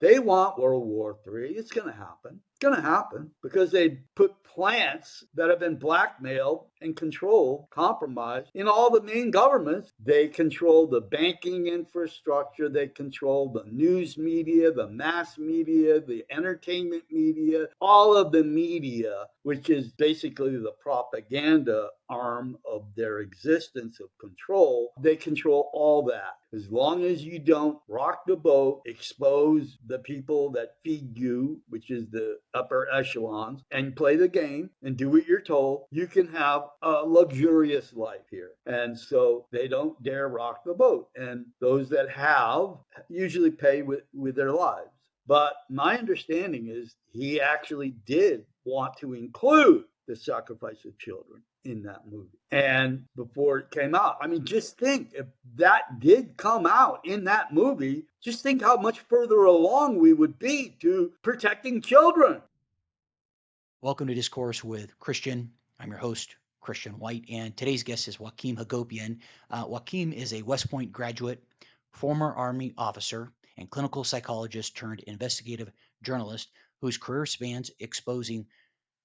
They want World War III. It's going to happen. It's going to happen because they put plants that have been blackmailed and controlled, compromised in all the main governments. They control the banking infrastructure. They control the news media, the mass media, the entertainment media, all of the media, which is basically the propaganda arm of their existence of control. They control all that. As long as you don't rock the boat, expose the people that feed you, which is the upper echelons, and play the game and do what you're told, you can have a luxurious life here. And so they don't dare rock the boat. And those that have usually pay with their lives. But my understanding is he actually did want to include the sacrifice of children in that movie. And before it came out, I mean, just think if that did come out in that movie, just think how much further along we would be to protecting children. Welcome to Discourse with Christian. I'm your host, Christian White, and today's guest is Joachim Hagopian. Joachim is a West Point graduate, former Army officer, and clinical psychologist turned investigative journalist whose career spans exposing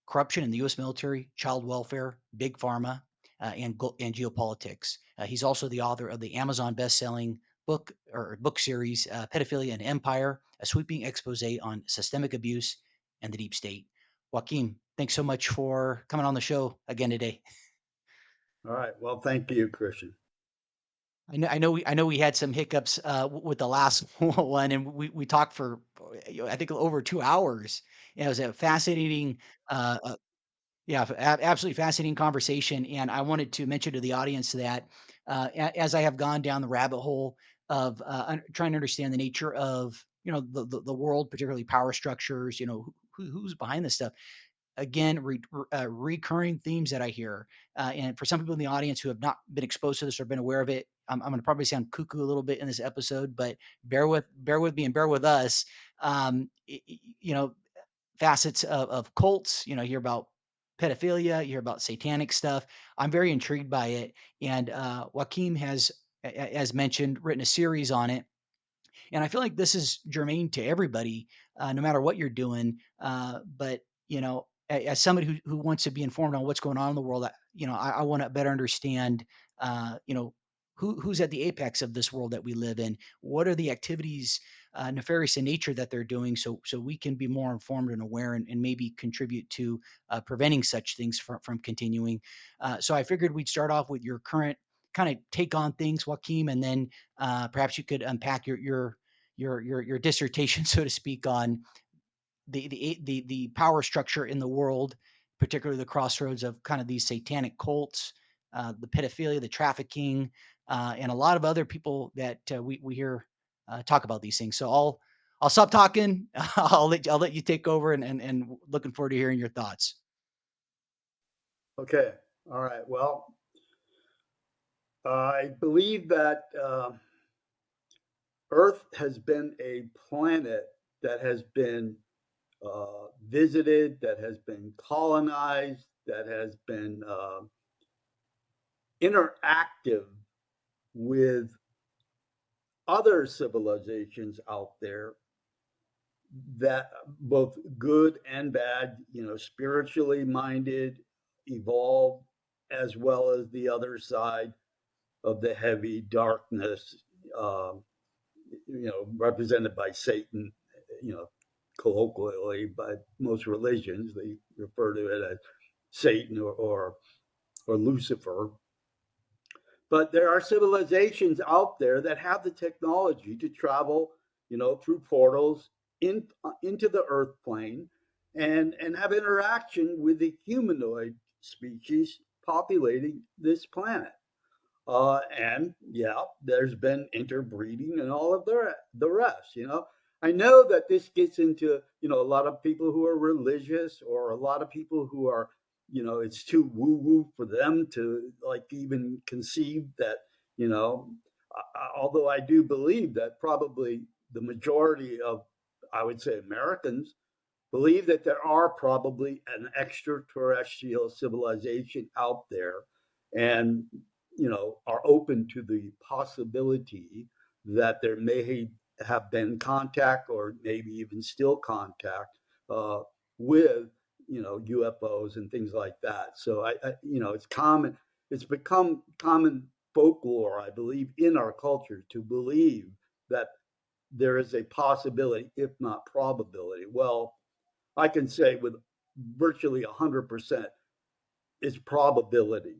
corruption in the U.S. military, child welfare, big pharma, and geopolitics. He's also the author of the Amazon best-selling book series Pedophilia and Empire, a sweeping expose on systemic abuse and the deep state. Joaquin, thanks so much for coming on the show again today. All right. Well, thank you, Christian. I know we had some hiccups with the last one, and we talked for I think over 2 hours. It was a fascinating yeah, absolutely fascinating conversation. And I wanted to mention to the audience that as I have gone down the rabbit hole of trying to understand the nature of the world, particularly power structures, who's behind this stuff. Again, recurring themes that I hear, and for some people in the audience who have not been exposed to this or been aware of it, I'm going to probably sound cuckoo a little bit in this episode, but bear with me and bear with us. You know, facets of cults. You hear about pedophilia, you hear about satanic stuff. I'm very intrigued by it. And Joaquim has, as mentioned, written a series on it. And I feel like this is germane to everybody, no matter what you're doing. But, as somebody who wants to be informed on what's going on in the world, I want to better understand, uh, you know, who's at the apex of this world that we live in. What are the activities, nefarious in nature, that they're doing, so we can be more informed and aware, and maybe contribute to preventing such things from continuing. So I figured we'd start off with your current kind of take on things, Joaquim, and then perhaps you could unpack your dissertation, so to speak, on the power structure in the world, particularly the crossroads of kind of these satanic cults, the pedophilia, the trafficking, and a lot of other people that we hear talk about these things. So I'll stop talking. I'll let you take over, and looking forward to hearing your thoughts. Okay. All right. Well, I believe that Earth has been a planet that has been visited, that has been colonized, that has been interactive with other civilizations out there that both good and bad, spiritually minded, evolved, as well as the other side of the heavy darkness, um, represented by Satan, you know, colloquially by most religions. They refer to it as Satan or Lucifer. But there are civilizations out there that have the technology to travel, through portals into the Earth plane and have interaction with the humanoid species populating this planet. And yeah, there's been interbreeding and all of the rest. I know that this gets into a lot of people who are religious or a lot of people who are it's too woo woo for them to like even conceive that you know. Although I do believe that probably the majority of I would say Americans believe that there are probably an extraterrestrial civilization out there and are open to the possibility that there may have been in contact or maybe even still contact with UFOs and things like that. So it's common. It's become common folklore, I believe, in our culture to believe that there is a possibility, if not probability. Well, I can say with virtually 100% is probability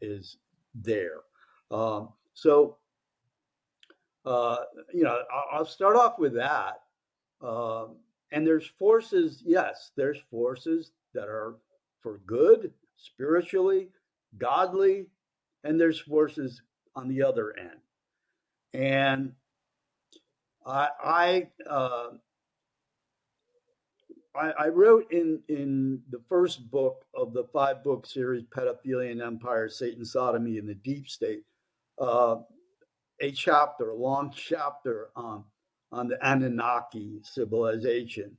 is there. So I'll start off with that. And there's forces, yes, there's forces that are for good, spiritually, godly, and there's forces on the other end. And I wrote in the first book of the 5-book series, Pedophilia and Empire, Satan, Sodomy, and the Deep State, uh, a long chapter on the Anunnaki civilization.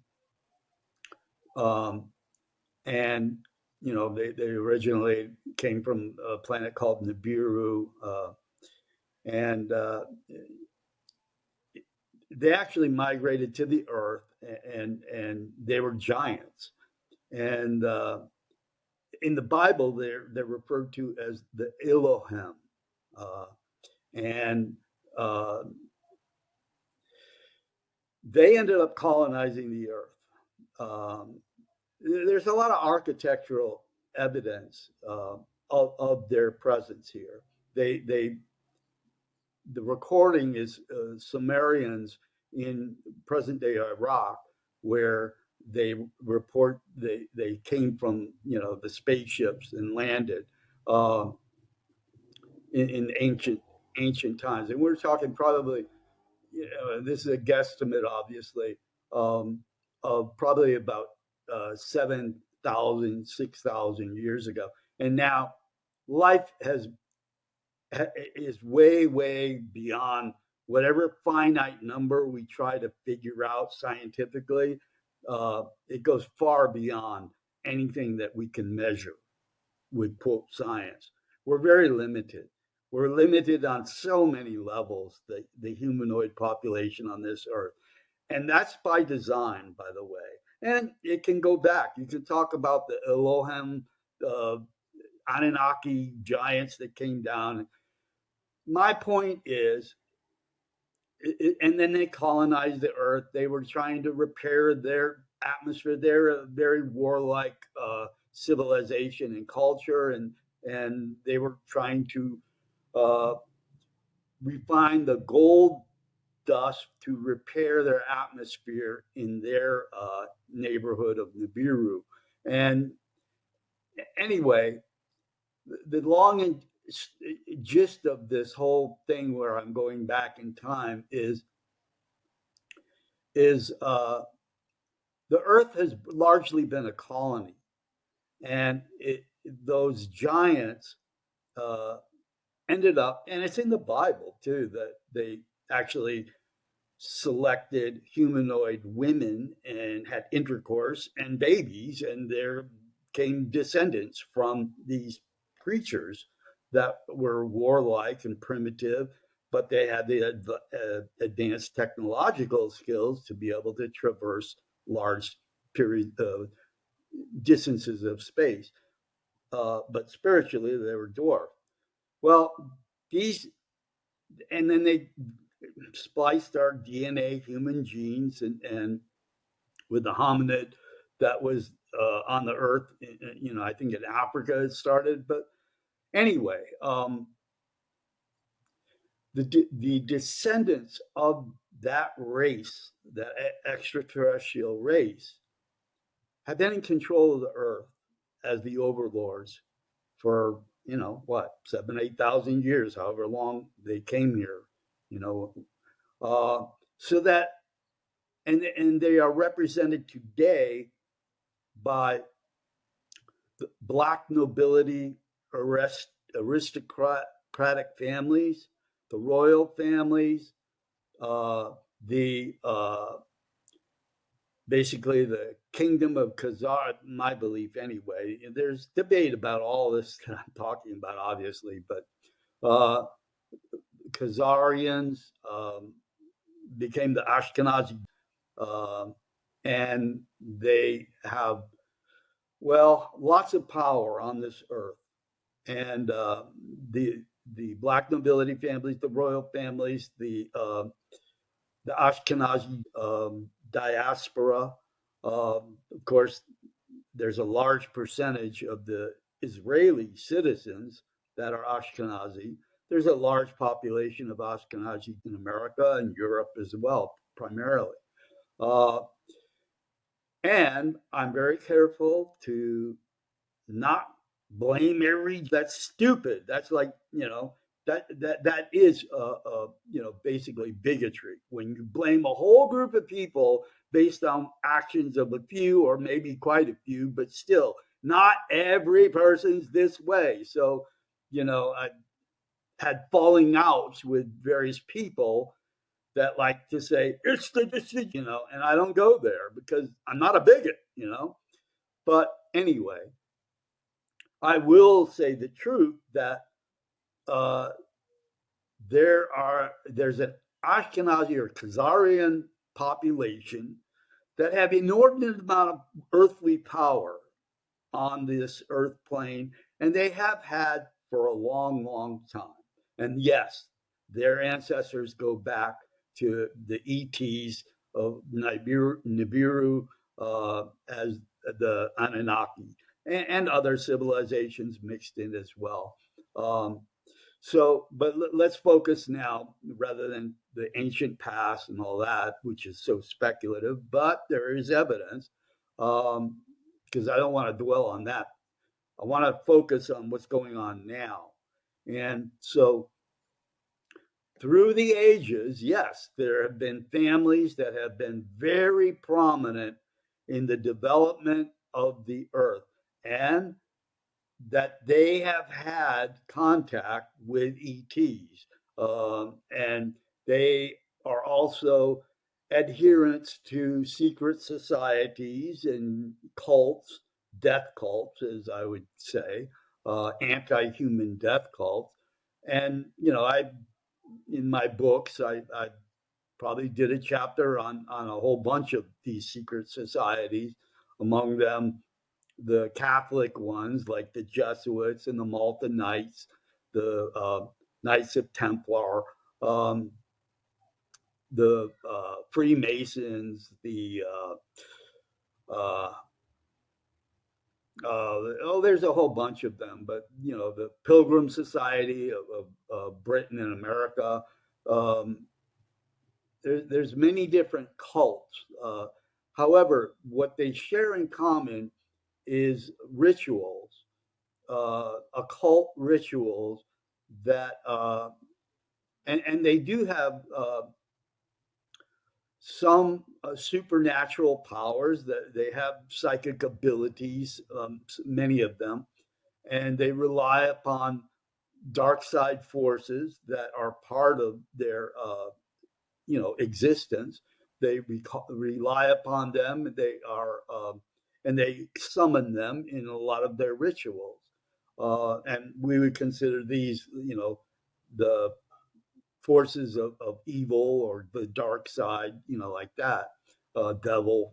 And, they originally came from a planet called Nibiru. And they actually migrated to the Earth, and they were giants. And in the Bible, they're referred to as the Elohim. And they ended up colonizing the Earth. There's a lot of architectural evidence of their presence here. The recording is Sumerians in present day Iraq, where they report they came from the spaceships and landed in ancient times, and we're talking probably this is a guesstimate, obviously, of probably about 7,000, 6,000 years ago. And now life is way beyond whatever finite number we try to figure out scientifically. It goes far beyond anything that we can measure with quote science. We're very limited. We're limited on so many levels, the humanoid population on this earth. And that's by design, by the way. And it can go back. You can talk about the Elohim, Anunnaki giants that came down. My point is, and then they colonized the earth. They were trying to repair their atmosphere. They're a very warlike civilization and culture, and they were trying to uh, refine the gold dust to repair their atmosphere in their neighborhood of Nibiru. And anyway, the long and gist of this whole thing, where I'm going back in time, is the Earth has largely been a colony, and those giants uh, ended up, and it's in the Bible too, that they actually selected humanoid women and had intercourse and babies, and there came descendants from these creatures that were warlike and primitive, but they had the advanced technological skills to be able to traverse large distances of space. But spiritually, they were dwarfed. Well, these, and then they spliced our DNA, human genes, and with the hominid that was on the earth. I think in Africa it started. But anyway, the descendants of that race, that extraterrestrial race, have been in control of the earth as the overlords for what, 7,000, 8,000 years, however long they came here. You know, so that, and they are represented today by the black nobility, aristocratic families, the royal families, the basically the kingdom of Khazar. My belief, anyway. There's debate about all this that I'm talking about, obviously, but Khazarians, became the Ashkenazi, uh, and they have, well, lots of power on this earth. And the the black nobility families, the royal families, the Ashkenazi diaspora. Of course, there's a large percentage of the Israeli citizens that are Ashkenazi. There's a large population of Ashkenazi in America and Europe as well, primarily. Uh, and I'm very careful to not blame every. That's stupid. That's like, that is basically bigotry when you blame a whole group of people based on actions of a few or maybe quite a few, but still not every person's this way. So, I had falling outs with various people that like to say it's the, and I don't go there because I'm not a bigot. But anyway, I will say the truth that uh, there's an Ashkenazi or Khazarian population that have inordinate amount of earthly power on this earth plane, and they have had for a long, long time. And yes, their ancestors go back to the ETs of Nibiru as the Anunnaki and other civilizations mixed in as well. Um, but let's focus now rather than the ancient past and all that, which is so speculative, but there is evidence because I don't want to dwell on that. I want to focus on what's going on now. And so through the ages, yes, there have been families that have been very prominent in the development of the earth and that they have had contact with ETs. And they are also adherents to secret societies and cults, death cults, as I would say, anti human death cults. And, in my books, I probably did a chapter on a whole bunch of these secret societies, among them the Catholic ones like the Jesuits and the Malta Knights, the Knights of Templar, um, the Freemasons, the uh, there's a whole bunch of them, but the Pilgrim Society of Britain and America. Um, there's many different cults. However, what they share in common is rituals, occult rituals that, and they do have some supernatural powers. That they have psychic abilities, many of them, and they rely upon dark side forces that are part of their existence. They rely upon them. They are and they summon them in a lot of their rituals. And we would consider these, the forces of evil or the dark side, like that. Devil,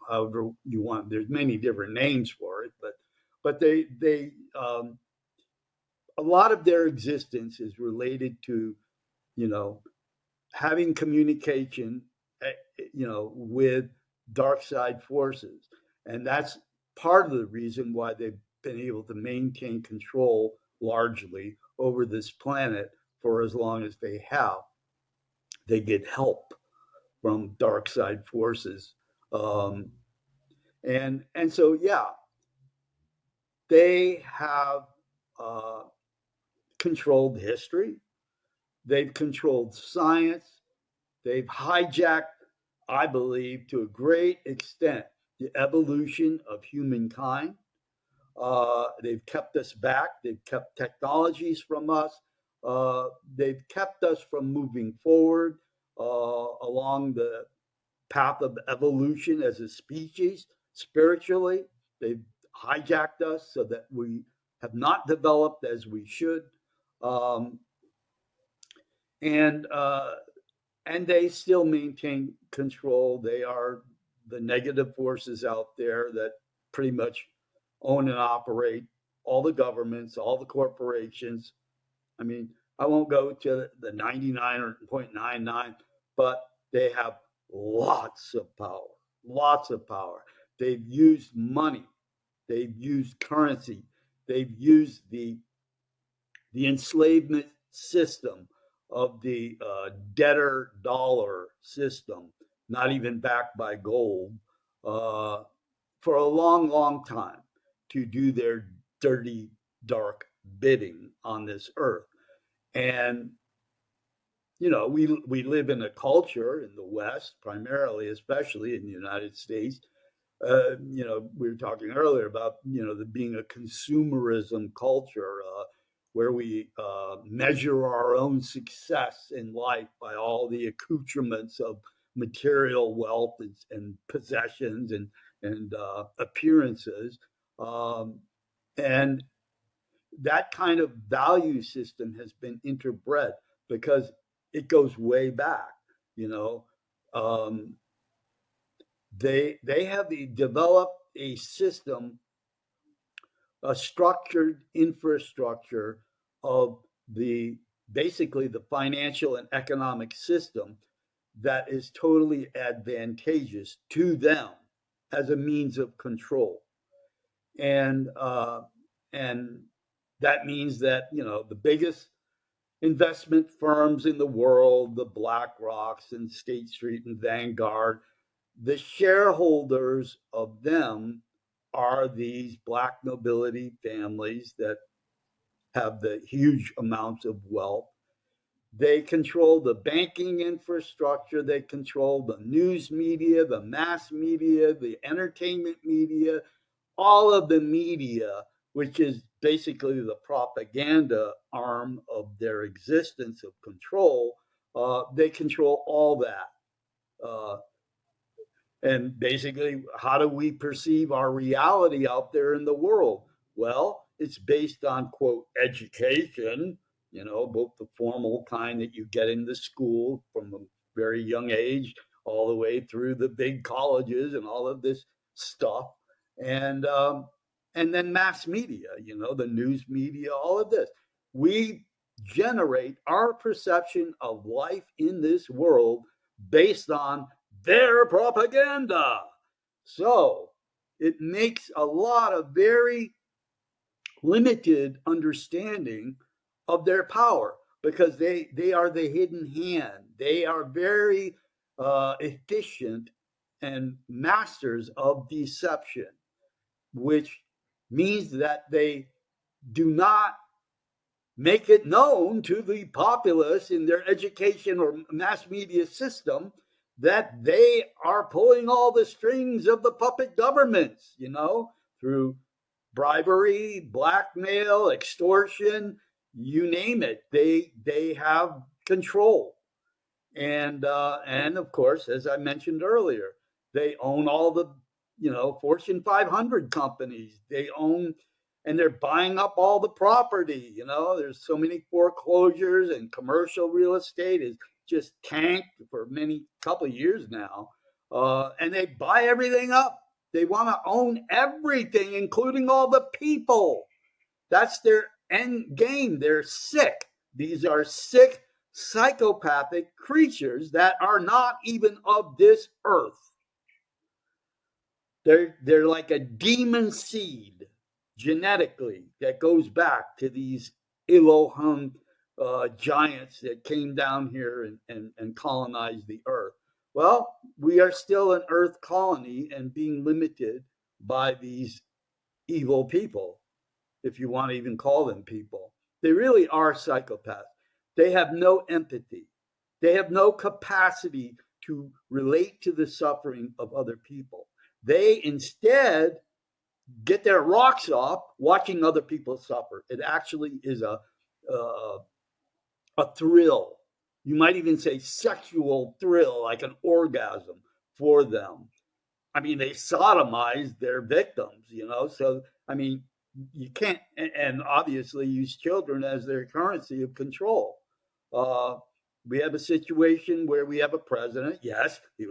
however you want. There's many different names for it, but they a lot of their existence is related to, you know having communication, with dark side forces, and that's part of the reason why they've been able to maintain control largely over this planet for as long as they have. They get help from dark side forces, um, and so yeah, they have uh, controlled history. They've controlled science. They've hijacked, I believe, to a great extent, the evolution of humankind. They've kept us back. They've kept technologies from us. They've kept us from moving forward along the path of evolution as a species spiritually. They've hijacked us so that we have not developed as we should. Um, and and they still maintain control. They are the negative forces out there that pretty much own and operate all the governments, all the corporations. I mean, I won't go to the 99.99, but they have lots of power, lots of power. They've used money, they've used currency, they've used the enslavement system of the debtor dollar system, not even backed by gold, uh, for a long, long time to do their dirty, dark bidding on this earth. And we live in a culture in the West, primarily, especially in the United States. We were talking earlier about the being a consumerism culture, where we measure our own success in life by all the accoutrements of material wealth and possessions and appearances, um, and that kind of value system has been interbred because it goes way back. You know, um, they have developed a system, a structured infrastructure of the basically the financial and economic system that is totally advantageous to them as a means of control. And uh, and that means that the biggest investment firms in the world, the BlackRocks and State Street and Vanguard, the shareholders of them are these black nobility families that have the huge amounts of wealth. They control the banking infrastructure, they control the news media, the mass media, the entertainment media, all of the media, which is basically the propaganda arm of their existence of control. They control all that. Uh, and basically, how do we perceive our reality out there in the world? Well, it's based on, quote, education, both the formal kind that you get in the school from a very young age, all the way through the big colleges and all of this stuff. And, um, and then mass media, the news media, all of this. We generate our perception of life in this world based on their propaganda. So it makes a lot of very limited understanding of their power because they are the hidden hand. They are very efficient and masters of deception, which means that they do not make it known to the populace in their education or mass media system that they are pulling all the strings of the puppet governments, through bribery, blackmail, extortion, you name it. They have control. And of course, as I mentioned earlier, they own all the Fortune 500 companies. They own, and they're buying up all the property. There's so many foreclosures, and commercial real estate is just tanked for many couple of years now. And they buy everything up. They want to own everything, including all the people. That's their end game. They're sick. These are sick, psychopathic creatures that are not even of this earth. They're like a demon seed genetically that goes back to these Elohim giants that came down here and colonized the earth. Well, we are still an earth colony and being limited by these evil people, if you want to even call them people. They really are psychopaths. They have no empathy. They have no capacity to relate to the suffering of other people. They instead get their rocks off watching other people suffer. It actually is uh, a thrill. You might even say sexual thrill, like an orgasm for them. I mean, they sodomize their victims. So, I mean, you can't, and obviously use children as their currency of control. Uh, We have a situation where we have a president. Yes, he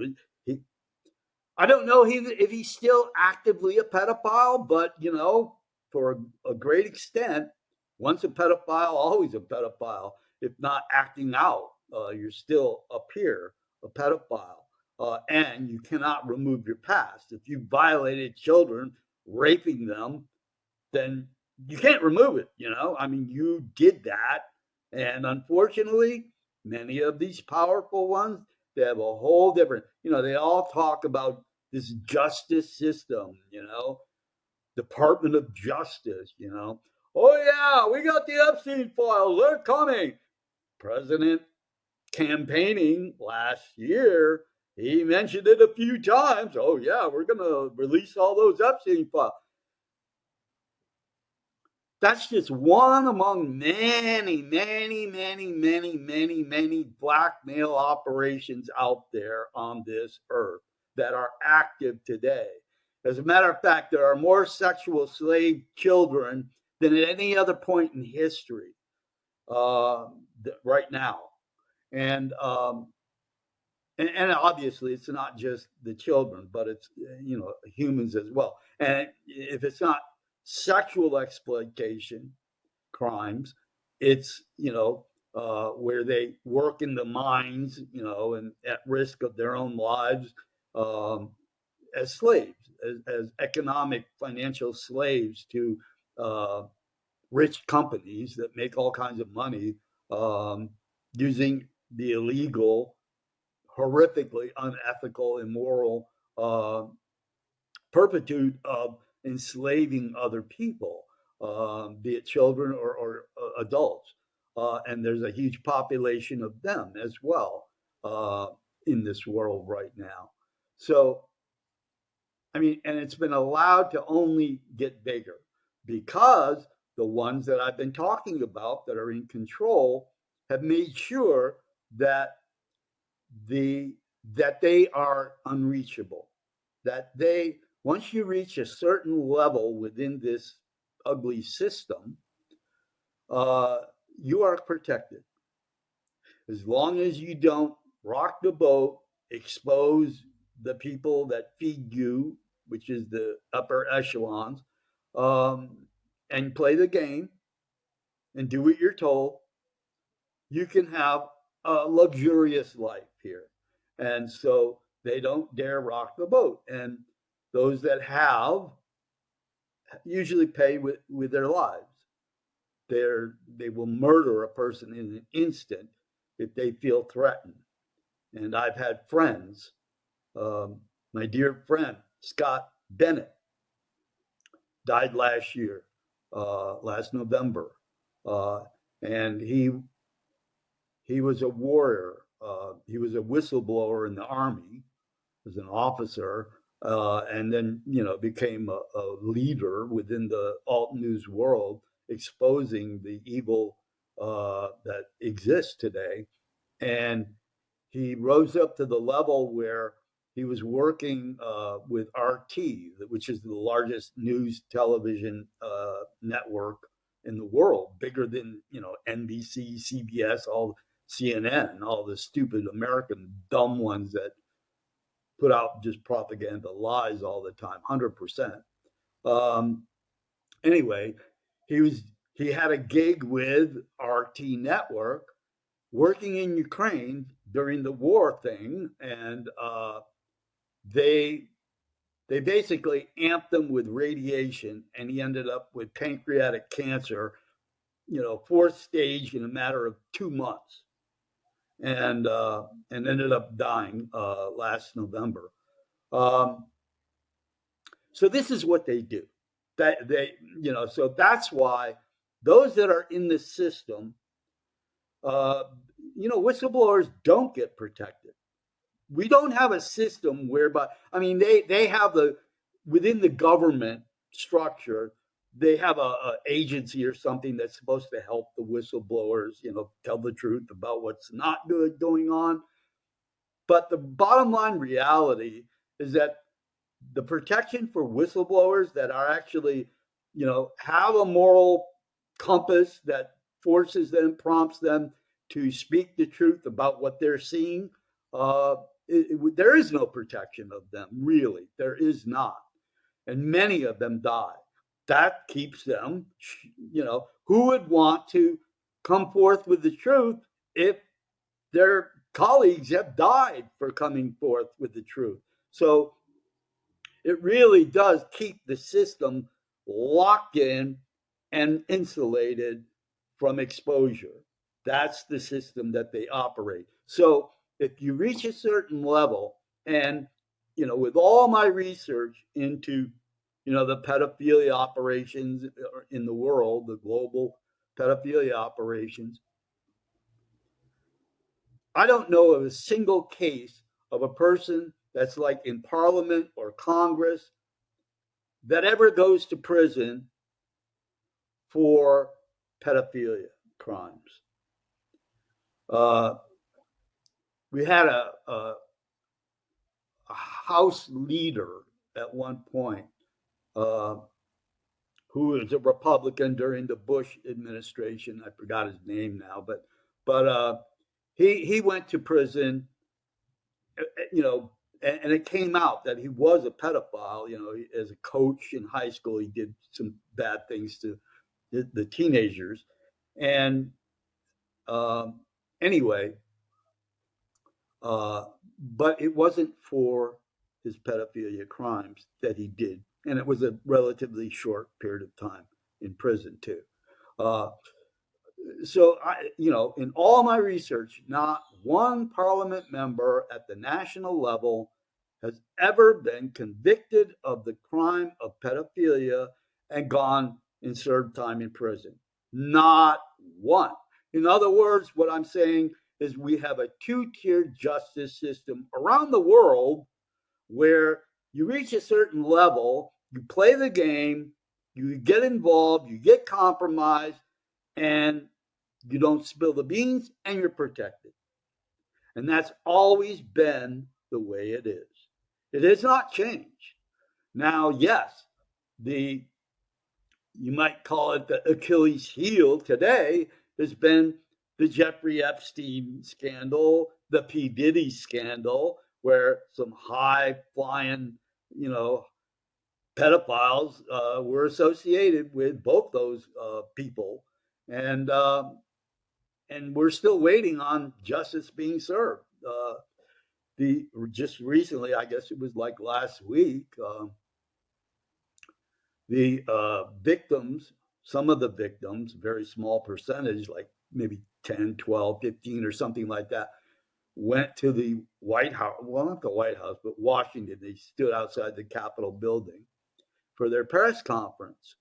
I don't know if he's still actively a pedophile, but for a great extent, once a pedophile, always a pedophile. If not acting out, you're still up here a pedophile, and you cannot remove your past. If you violated children, raping them, then you can't remove it. I mean, you did that, and unfortunately, many of these powerful ones, they have a whole different. They all talk about this justice system. Department of Justice. Oh yeah, we got the Epstein files. They're coming. President campaigning last year, he mentioned it a few times. Oh yeah, we're gonna release all those Epstein files. That's just one among many, many, many, many, many, many blackmail operations out there on this earth that are active today. As a matter of fact, there are more sexual slave children than at any other point in history right now. And and obviously it's not just the children, but it's humans as well. And if it's not sexual exploitation crimes, it's where they work in the mines, and at risk of their own lives, um, as slaves, as economic financial slaves to uh, rich companies that make all kinds of money, um, using the illegal, horrifically unethical, immoral turpitude of enslaving other people, be it children or adults. And there's a huge population of them as well in this world right now. So, I mean, and it's been allowed to only get bigger because the ones that I've been talking about that are in control have made sure that the that they are unreachable, that they once you reach a certain level within this ugly system, uh, you are protected as long as you don't rock the boat, expose the people that feed you, which is the upper echelons, um, and play the game and do what you're told. You can have a luxurious life here. And so they don't dare rock the boat. And those that have usually pay with their lives. They will murder a person in an instant if they feel threatened. And I've had friends, my dear friend Scott Bennett died last year, last November, uh, and he was a warrior. He was a whistleblower in the army, as an officer, and then became a leader within the alt news world, exposing the evil that exists today. And he rose up to the level where he was working with RT, which is the largest news television network in the world, bigger than NBC, CBS, all CNN, all the stupid American dumb ones that put out just propaganda lies all the time, 100%. Um, anyway, he was he had a gig with RT Network working in Ukraine during the war thing, and they they basically amped him with radiation, and he ended up with pancreatic cancer, fourth stage in a matter of 2 months, and ended up dying last November. Um, so this is what they do. That they, so that's why those that are in the system, uh, whistleblowers don't get protected. We don't have a system whereby, I mean, they have within the government structure, they have a agency or something that's supposed to help the whistleblowers, tell the truth about what's not good going on. But the bottom line reality is that the protection for whistleblowers that are actually, have a moral compass that forces them, prompts them to speak the truth about what they're seeing, there is no protection of them, really. There is not. And many of them die. That keeps them, who would want to come forth with the truth if their colleagues have died for coming forth with the truth? So it really does keep the system locked in and insulated from exposure. That's the system that they operate. So if you reach a certain level, and with all my research into the pedophilia operations in the world, the global pedophilia operations, I don't know of a single case of a person that's like in Parliament or Congress that ever goes to prison for pedophilia crimes. Uh, we had a House leader at one point uh, who was a Republican during the Bush administration. I forgot his name now, but he went to prison, you know, and it came out that he was a pedophile. As a coach in high school, he did some bad things to the teenagers, and um, anyway, uh, but it wasn't for his pedophilia crimes that he did, and it was a relatively short period of time in prison too. Uh, so in all my research, not one parliament member at the national level has ever been convicted of the crime of pedophilia and gone and served time in prison. Not one. In other words, what I'm saying is we have a two-tiered justice system around the world where you reach a certain level, you play the game, you get involved, you get compromised, and you don't spill the beans, and you're protected. And that's always been the way it is. It has not changed. Now, yes, the you might call it the Achilles heel today has been the Jeffrey Epstein scandal, the P. Diddy scandal, where some high flying, you know, pedophiles were associated with both those people. And we're still waiting on justice being served. The Just recently, I guess it was like last week, the victims, some of the victims, very small percentage, like maybe 10, 12, 15, or something like that, went to the White House. Well, not the White House, but Washington. They stood outside the Capitol building for their press conference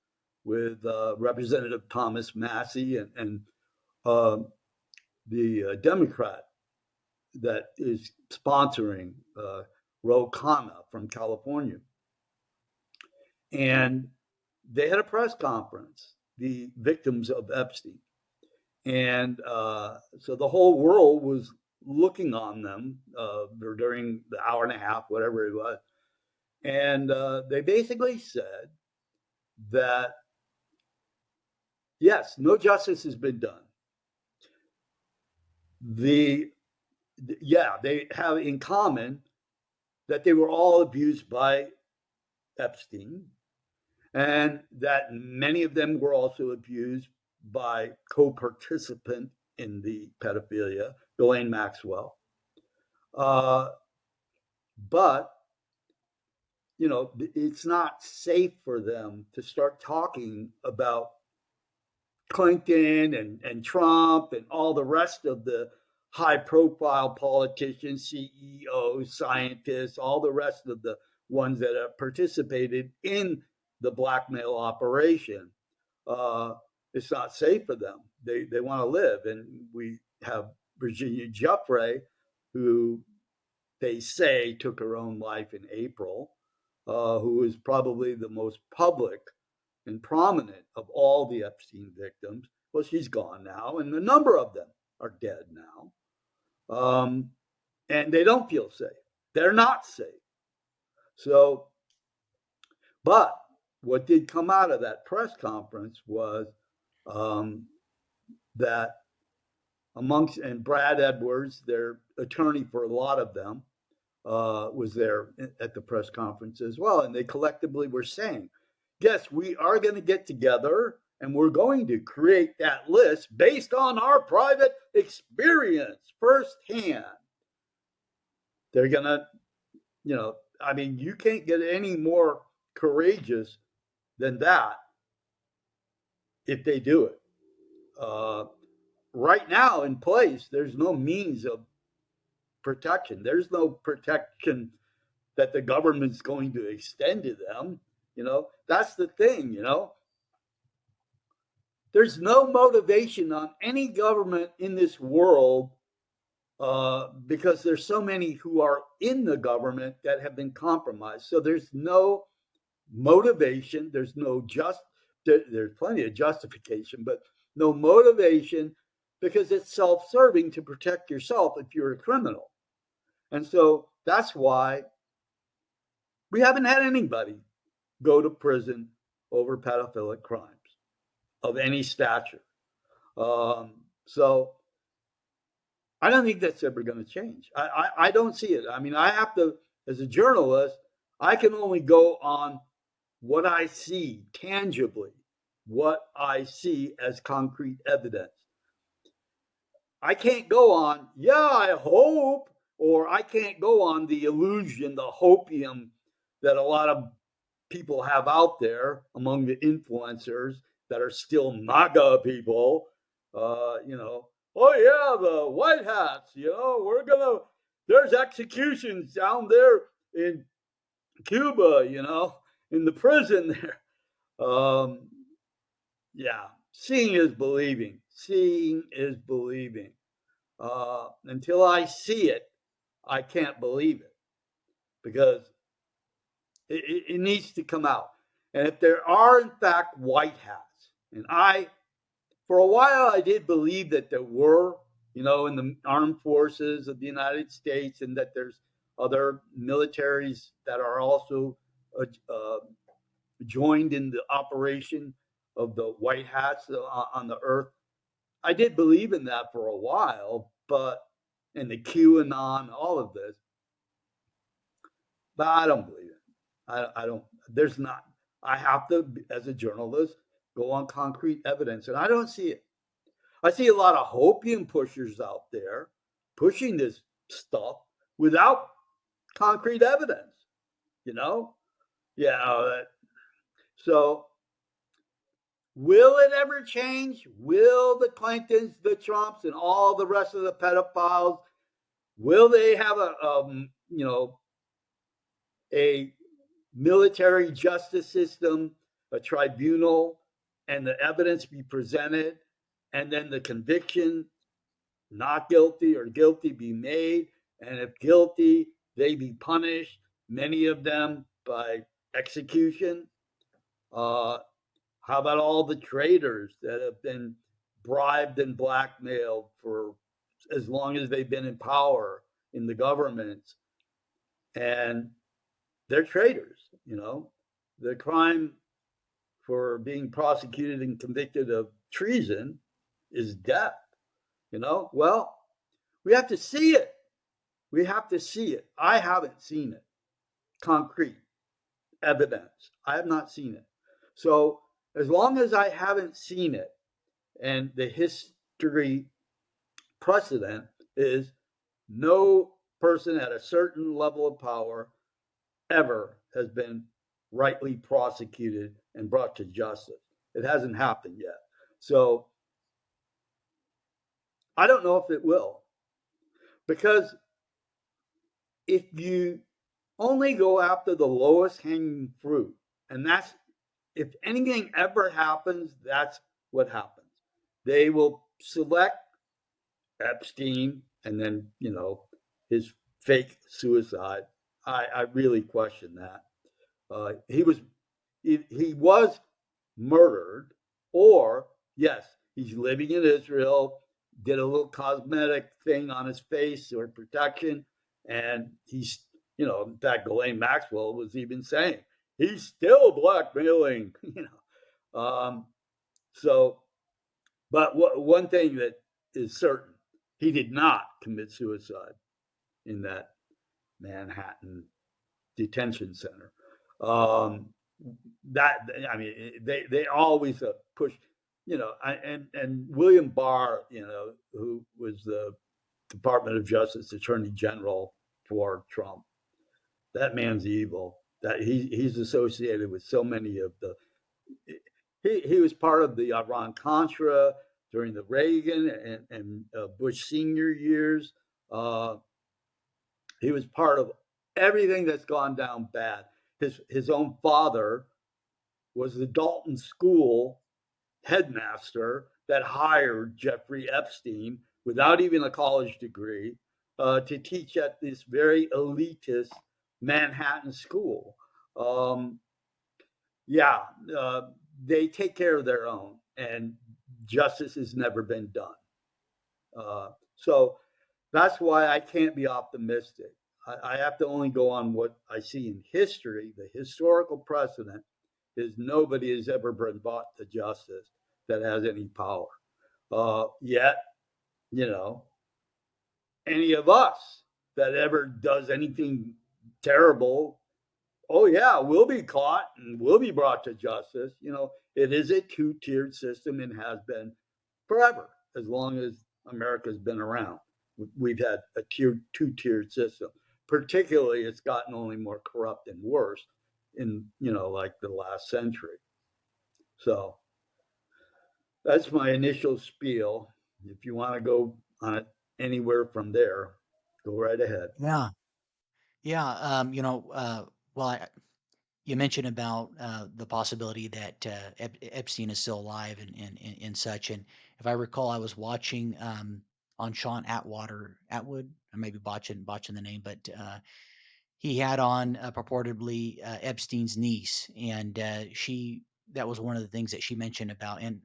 with Representative Thomas Massie and uh, the Democrat that is sponsoring Ro Khanna from California. And they had a press conference, the victims of Epstein. And so the whole world was looking on them during the hour and a half, whatever it was. And they basically said that, yes, no justice has been done. The Yeah, they have in common that they were all abused by Epstein, and that many of them were also abused by co-participant in the pedophilia, Ghislaine Maxwell. Uh, but it's not safe for them to start talking about Clinton and Trump and all the rest of the high profile politicians, CEOs, scientists, all the rest of the ones that have participated in the blackmail operation. Uh, it's not safe for them. They want to live. And we have Virginia Giuffre, who they say took her own life in April, who is probably the most public and prominent of all the Epstein victims. Well, she's gone now, and a number of them are dead now. And they don't feel safe. They're not safe. So, but what did come out of that press conference was that and Brad Edwards, their attorney for a lot of them, was there at the press conference as well. And they collectively were saying, yes, we are going to get together and we're going to create that list based on our private experience firsthand. They're going to, I mean, you can't get any more courageous than that if they do it. Right now in place, there's no means of protection. There's no protection that the government's going to extend to them. That's the thing. There's no motivation on any government in this world because there's so many who are in the government that have been compromised. So there's no motivation. There's plenty of justification, but no motivation because it's self-serving to protect yourself if you're a criminal. And so that's why we haven't had anybody go to prison over pedophilic crimes of any stature. So I don't think that's ever going to change. I don't see it. I mean, I have to, as a journalist, I can only go on what I see tangibly, what I see as concrete evidence. I can't go on, yeah, I hope, or I can't go on the illusion, the hopium that a lot of people have out there among the influencers that are still MAGA people. Oh yeah, the white hats. There's executions down there in Cuba. In the prison there. Yeah, seeing is believing. Seeing is believing. Until I see it, I can't believe it because it needs to come out. And if there are, in fact, white hats, and for a while, I did believe that there were, in the armed forces of the United States, and that there's other militaries that are also joined in the operation of the white hats on the earth. I did believe in that for a while, and the QAnon, all of this, but I don't believe it. I don't. There's not. I have to, as a journalist, go on concrete evidence, and I don't see it. I see a lot of hopium pushers out there pushing this stuff without concrete evidence. You know, yeah. So, will it ever change? Will the Clintons, the Trumps, and all the rest of the pedophiles, will they have a military justice system, a tribunal, and the evidence be presented, and then the conviction, not guilty or guilty, be made, and if guilty, they be punished, many of them by execution? How about all the traitors that have been bribed and blackmailed for as long as they've been in power in the governments? And they're traitors. The crime for being prosecuted and convicted of treason is death. Well, we have to see it. We have to see it. I haven't seen it. Concrete evidence. I have not seen it. So as long as I haven't seen it, and the history precedent is no person at a certain level of power ever has been rightly prosecuted and brought to justice. It hasn't happened yet. So I don't know if it will. Because if you only go after the lowest hanging fruit, and that's, if anything ever happens, that's what happens. They will select Epstein and then, his fake suicide. I really question that. He was murdered, or yes, he's living in Israel, did a little cosmetic thing on his face or protection, and he's, in fact, Ghislaine Maxwell was even saying he's still blackmailing. So, but one thing that is certain, He did not commit suicide in that Manhattan detention center. Um, that I mean, they always push, and William Barr, who was the Department of Justice Attorney General for Trump. That man's evil. That he's associated with so many of the. He was part of the Iran Contra during the Reagan and Bush senior years. Uh, he was part of everything that's gone down bad. His own father was the Dalton School headmaster that hired Jeffrey Epstein without even a college degree to teach at this very elitist Manhattan school. Um, yeah, uh, they take care of their own, and justice has never been done. So that's why I can't be optimistic. I have to only go on what I see in history. The historical precedent is nobody has ever been brought to justice that has any power. Yet, you know, any of us that ever does anything terrible, oh yeah, we'll be caught and we'll be brought to justice. It is a two-tiered system and has been forever, as long as America's been around. We've had a two-tiered system. Particularly, it's gotten only more corrupt and worse in like the last century. So that's my initial spiel. If you want to go on it anywhere from there, go right ahead. Yeah. Yeah. Well, you mentioned about the possibility that Epstein is still alive and such. And if I recall, I was watching on Sean Atwood. I may be botching the name, but he had on purportedly Epstein's niece, and she that was one of the things that she mentioned about. And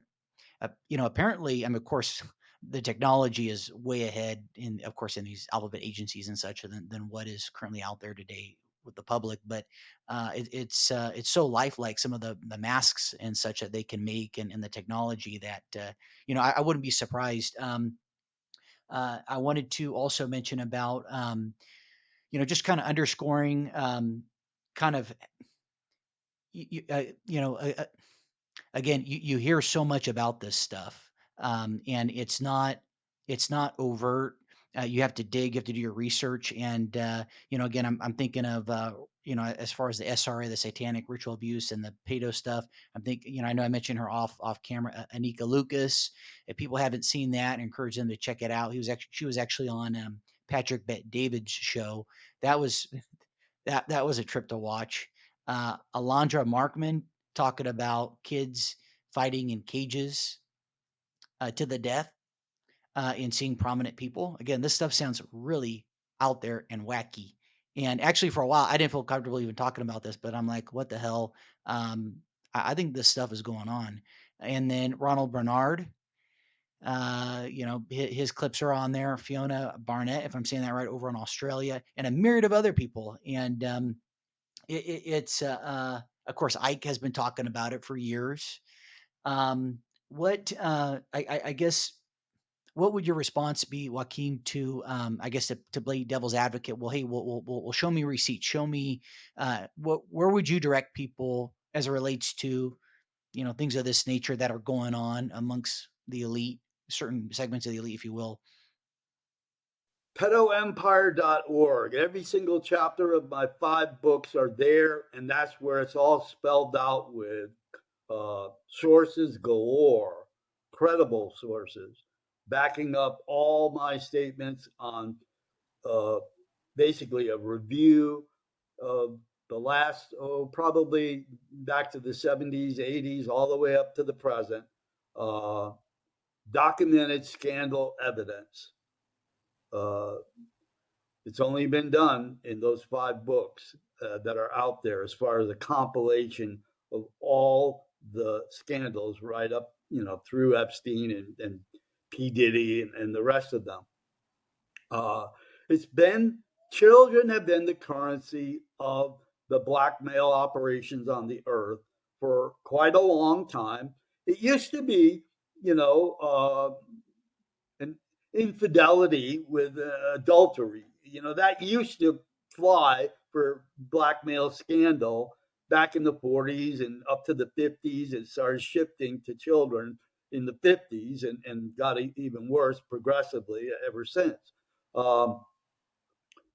apparently, I mean, of course, the technology is way ahead of course, in these alphabet agencies and such than what is currently out there today with the public. But it's so lifelike, some of the masks and such that they can make, and the technology that I wouldn't be surprised. I wanted to also mention about just kind of underscoring kind of you, you, you know again, you hear so much about this stuff, and it's not overt. You have to dig, you have to do your research, and again, I'm thinking of as far as the SRA, the satanic ritual abuse, and the pedo stuff. I'm thinking, I know I mentioned her off camera, Anika Lucas. If people haven't seen that, I encourage them to check it out. She was actually on Patrick Bet David's show. That was that was a trip to watch. Alondra Markman talking about kids fighting in cages to the death, and seeing prominent people. Again, this stuff sounds really out there and wacky. And actually, for a while, I didn't feel comfortable even talking about this, but I'm like, what the hell? Um, I think this stuff is going on. And then Ronald Bernard, his clips are on there. Fiona Barnett, if I'm saying that right, over in Australia, and a myriad of other people. And it's of course, Ike has been talking about it for years. Um, what I guess what would your response be, Joaquin, to I guess to play devil's advocate? Well, hey, well, show me receipts. Show me where would you direct people as it relates to things of this nature that are going on amongst the elite, certain segments of the elite, if you will. Pedoempire.org. Every single chapter of my 5 books are there, and that's where it's all spelled out with sources galore, credible sources, backing up all my statements on uh, basically a review of the last, probably back to the 70s, 80s, all the way up to the present, uh, documented scandal evidence. Uh, it's only been done in those 5 books that are out there as far as a compilation of all the scandals right up, through Epstein and P. Diddy and the rest of them. Uh, it's been, children have been the currency of the blackmail operations on the earth for quite a long time. It used to be, you know, and infidelity with adultery. That used to fly for blackmail scandal back in the 40s and up to the 50s. It started shifting to children in the 50s and got even worse progressively ever since. Um,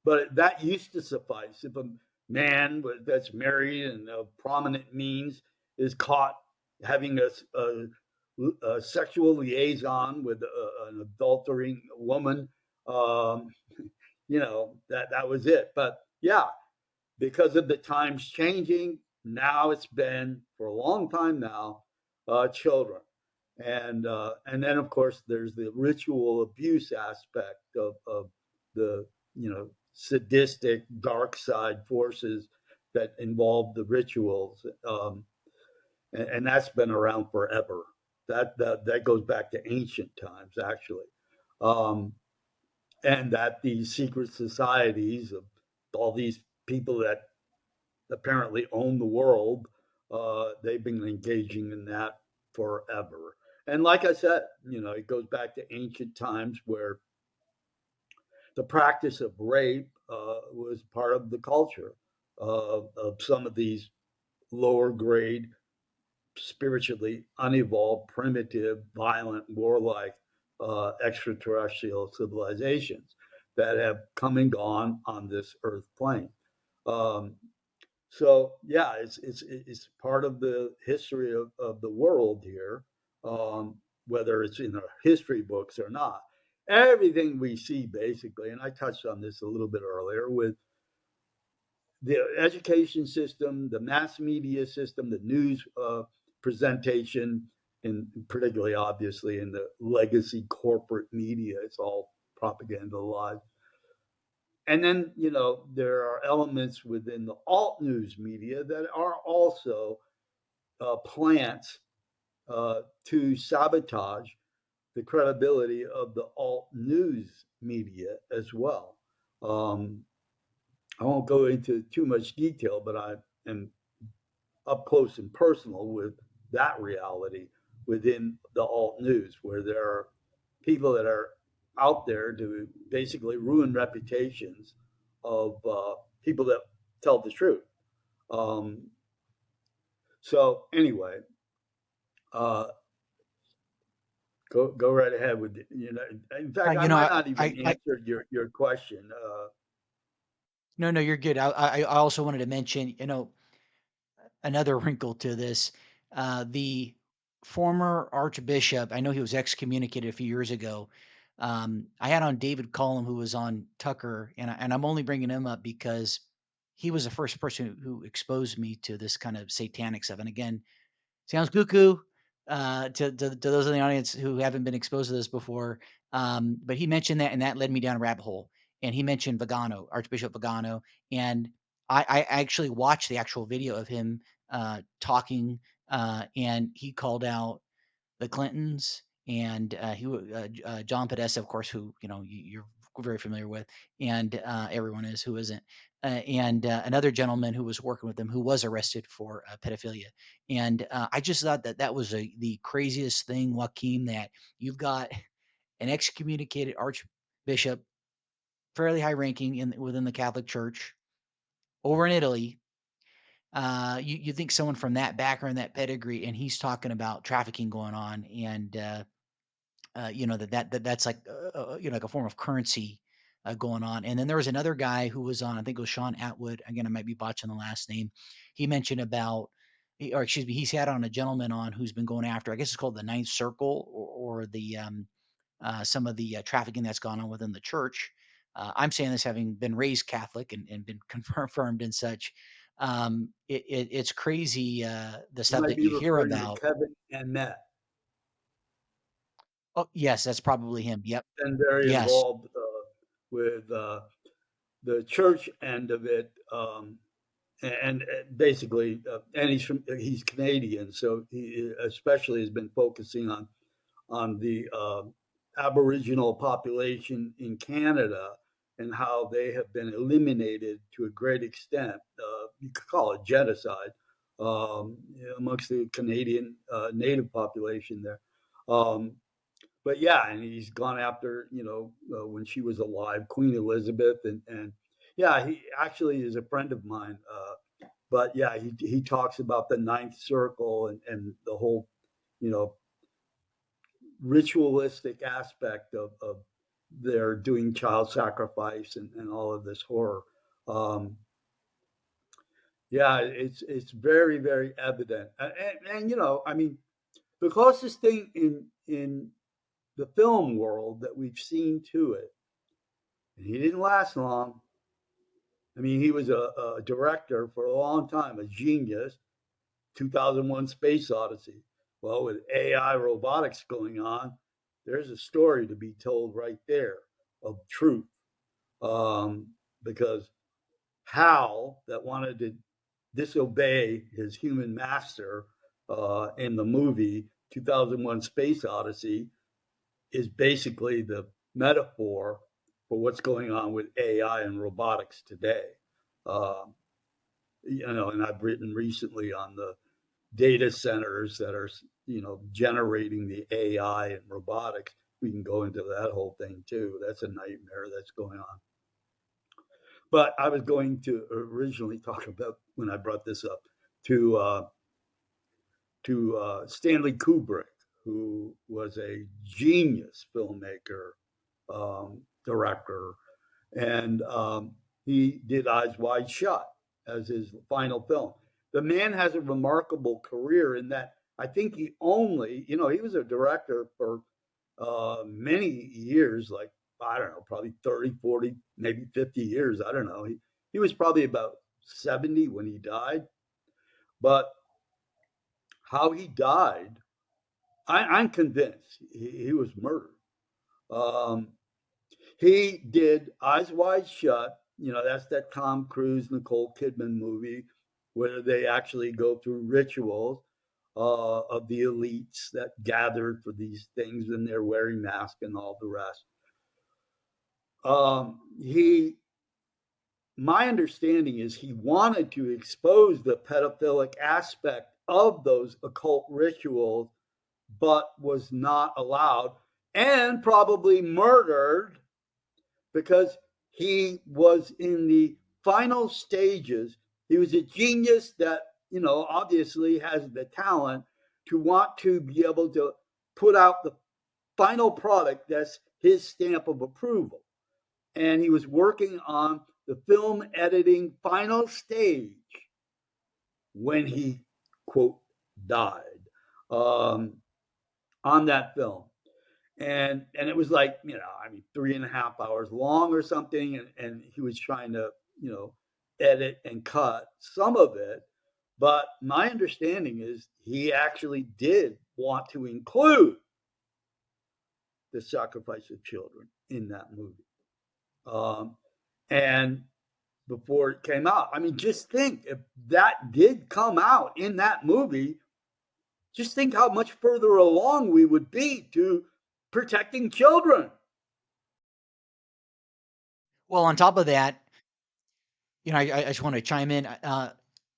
but that used to suffice. If a man that's married and of prominent means is caught having a sexual liaison with an adultering woman, um, that was it. But yeah, because of the times changing, now it's been for a long time now children, and then of course there's the ritual abuse aspect of the sadistic dark side forces that involve the rituals, and that's been around forever. That goes back to ancient times actually, um, and that these secret societies of all these people that apparently own the world. They've been engaging in that forever. And like I said, it goes back to ancient times where the practice of rape was part of the culture of some of these lower grade, spiritually unevolved, primitive, violent, warlike extraterrestrial civilizations that have come and gone on this earth plane. Um, So yeah, it's part of the history of the world here, whether it's in our history books or not. Everything we see basically, and I touched on this a little bit earlier with the education system, the mass media system, the news presentation, and particularly obviously in the legacy corporate media, it's all propaganda lies. And then, there are elements within the alt news media that are also plants to sabotage the credibility of the alt news media as well. Um, I won't go into too much detail, but I am up close and personal with that reality within the alt news, where there are people that are out there to basically ruin reputations of people that tell the truth. Um, so anyway, uh, go right ahead with it. In fact, I You know, might not even I answer your question. no, no, you're good. I also wanted to mention, another wrinkle to this. The former archbishop, I know he was excommunicated a few years ago. I had on David Cullum, who was on Tucker, and I'm only bringing him up because he was the first person who exposed me to this kind of satanic stuff. And again, sounds cuckoo to those in the audience who haven't been exposed to this before. But he mentioned that, and that led me down a rabbit hole. And he mentioned Vagano, Archbishop Vagano, and I actually watched the actual video of him talking, and he called out the Clintons and John Podesta, of course, who you're very familiar with, and everyone is who isn't, and another gentleman who was working with them who was arrested for pedophilia. And I just thought that that was the craziest thing, Joaquin, that you've got an excommunicated archbishop, fairly high ranking within the Catholic Church, over in Italy. You think someone from that background, that pedigree, and he's talking about trafficking going on, and that's like like a form of currency going on. And then there was another guy who was on, I think it was Sean Atwood. Again, I might be botching the last name. He mentioned about, or excuse me, he's had on a gentleman on who's been going after, I guess it's called the Ninth Circle, or the some of the trafficking that's gone on within the church. I'm saying this having been raised Catholic and been confirmed and such. It's crazy the You stuff might that be you hear referring to about. Kevin and Matt. Oh, yes, that's probably him. Yep. Been very Yes. involved with the church end of it, and basically, and he's Canadian, so he especially has been focusing on the Aboriginal population in Canada and how they have been eliminated to a great extent. You could call it genocide amongst the Canadian native population there. Um, but yeah, and he's gone after, when she was alive, Queen Elizabeth, and yeah, he actually is a friend of mine. But yeah, he talks about the ninth circle and the whole, you know, ritualistic aspect of their doing child sacrifice and all of this horror. Um, yeah, it's very very evident, and I mean, the closest thing in the film world that we've seen to it, and he didn't last long. I mean, he was a director for a long time, a genius. 2001: Space Odyssey. Well, with AI robotics going on, there's a story to be told right there of truth. Because Hal, that wanted to disobey his human master in the movie 2001: Space Odyssey, is basically the metaphor for what's going on with AI and robotics today. Um, and I've written recently on the data centers that are, generating the AI and robotics. We can go into that whole thing too. That's a nightmare that's going on. But I was going to originally talk about, when I brought this up, to Stanley Kubrick, who was a genius filmmaker, director, and he did Eyes Wide Shut as his final film. The man has a remarkable career in that I think he only, he was a director for many years, like, I don't know, probably 30, 40, maybe 50 years. I don't know. He was probably about 70 when he died. But how he died, I'm convinced he was murdered. Um, He did Eyes Wide Shut. That's that Tom Cruise, Nicole Kidman movie where they actually go through rituals of the elites that gathered for these things and they're wearing masks and all the rest. He, my understanding is he wanted to expose the pedophilic aspect of those occult rituals, but was not allowed and probably murdered because he was in the final stages. He was a genius that, obviously has the talent to want to be able to put out the final product that's his stamp of approval. And he was working on the film editing final stage when he, quote, died um, on that film. And it was like, 3.5 hours long or something, and he was trying to, edit and cut some of it. But my understanding is he actually did want to include the sacrifice of children in that movie. um, and before it came out, I mean, just think, if that did come out in that movie, just think how much further along we would be to protecting children. Well, on top of that, I just want to chime in.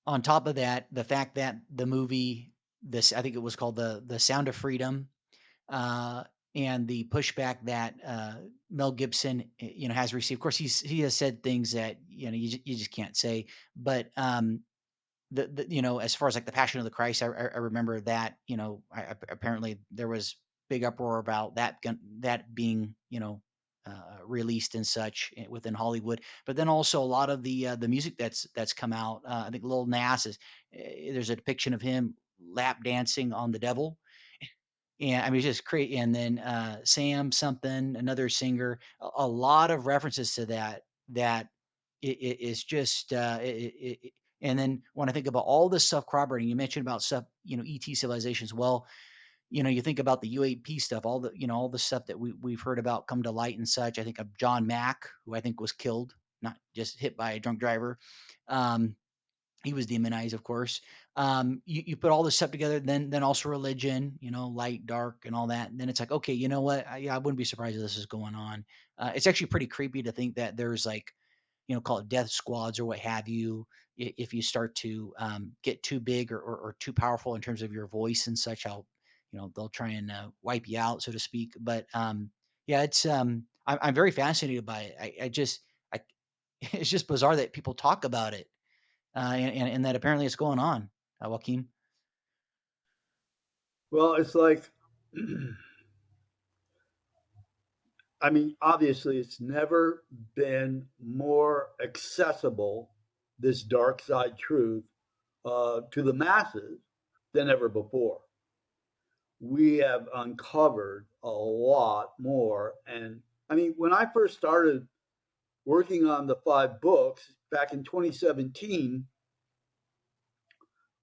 On top of that, the fact that the movie, this I think it was called the Sound of Freedom, uh, and the pushback that Mel Gibson, has received. Of course, he has said things that you just can't say. But as far as like the Passion of the Christ, I remember that apparently there was big uproar about that being released and such within Hollywood. But then also a lot of the music that's come out. I think Lil Nas there's a depiction of him lap dancing on the devil. And I mean, it's just crazy. And then Sam something, another singer, a lot of references to that it is just and then when I think about all this stuff corroborating, you mentioned about stuff, ET civilizations. Well, you think about the UAP stuff, all the stuff that we've heard about come to light and such. I think of John Mack, who I think was killed, not just hit by a drunk driver. Um, he was demonized, of course. You put all this stuff together, then also religion, light, dark, and all that. And then it's like, okay, you know what? I wouldn't be surprised if this is going on. It's actually pretty creepy to think that there's like, call it death squads or what have you. If you start to get too big or too powerful in terms of your voice and such, how they'll try and wipe you out, so to speak. But yeah, I'm very fascinated by it. I just I it's just bizarre that people talk about it, and that apparently it's going on. Joaquin. Well, it's like, I mean, obviously, it's never been more accessible, this dark side truth, to the masses than ever before. We have uncovered a lot more. And I mean, when I first started working on the 5 books back in 2017,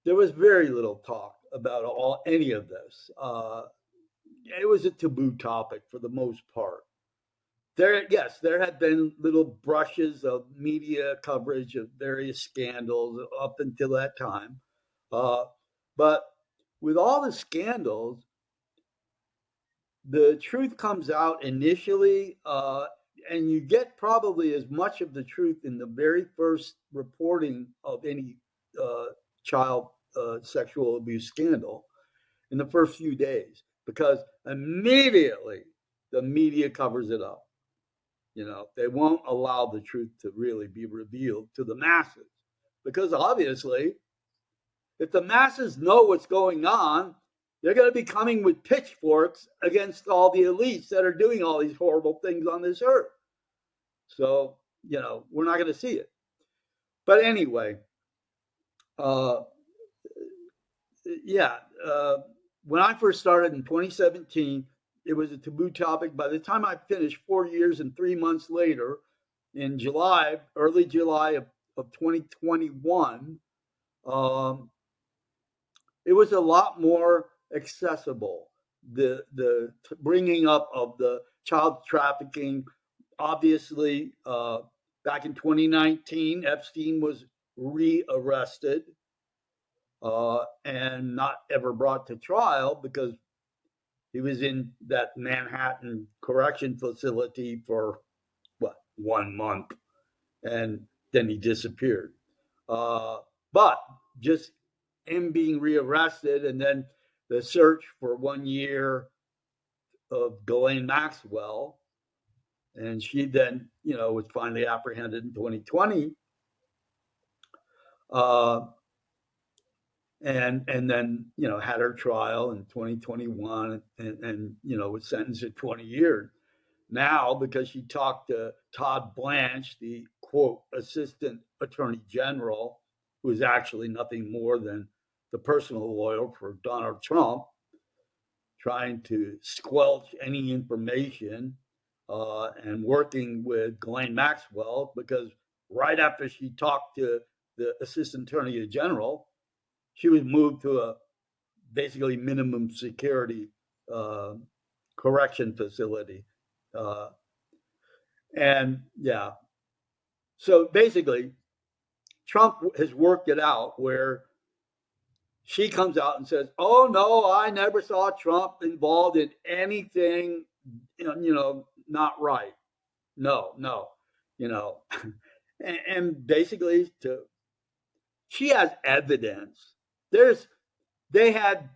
there was very little talk about any of this. It was a taboo topic for the most part. Yes, there had been little brushes of media coverage of various scandals up until that time, uh, but with all the scandals, the truth comes out initially, and you get probably as much of the truth in the very first reporting of any uh, child sexual abuse scandal in the first few days, because immediately the media covers it up. They won't allow the truth to really be revealed to the masses, because obviously, if the masses know what's going on, they're going to be coming with pitchforks against all the elites that are doing all these horrible things on this earth. So, we're not going to see it. But anyway, uh, yeah, when I first started in 2017, it was a taboo topic. By the time I finished 4 years and 3 months later, in July, early July of 2021, um, it was a lot more accessible. The bringing up of the child trafficking, obviously, back in 2019, Epstein was rearrested and not ever brought to trial because he was in that Manhattan correction facility for what, 1 month, and then he disappeared. Uh, but just him being rearrested, and then the search for 1 year of Ghislaine Maxwell, and she then, was finally apprehended in 2020, uh, and then had her trial in 2021, and was sentenced to 20 years. Now, because she talked to Todd Blanche, the quote assistant attorney general, who is actually nothing more than the personal lawyer for Donald Trump, trying to squelch any information, and working with Ghislaine Maxwell, because right after she talked to the assistant attorney general, she was moved to a basically minimum security uh, correction facility. Uh, and yeah, so basically, Trump has worked it out where she comes out and says, "Oh no, I never saw Trump involved in anything, not right. No, no, you know." And basically, she has evidence. They had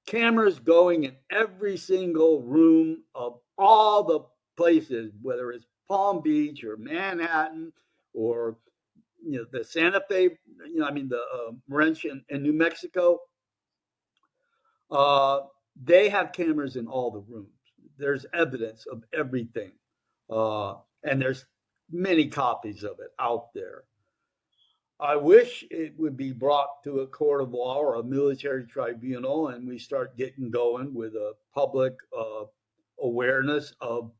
cameras going in every single room of all the places, whether it's Palm Beach or Manhattan or the Santa Fe, the ranch in New Mexico. Uh, they have cameras in all the rooms. There's evidence of everything, and there's many copies of it out there. I wish it would be brought to a court of law or a military tribunal, and we start getting going with a public awareness of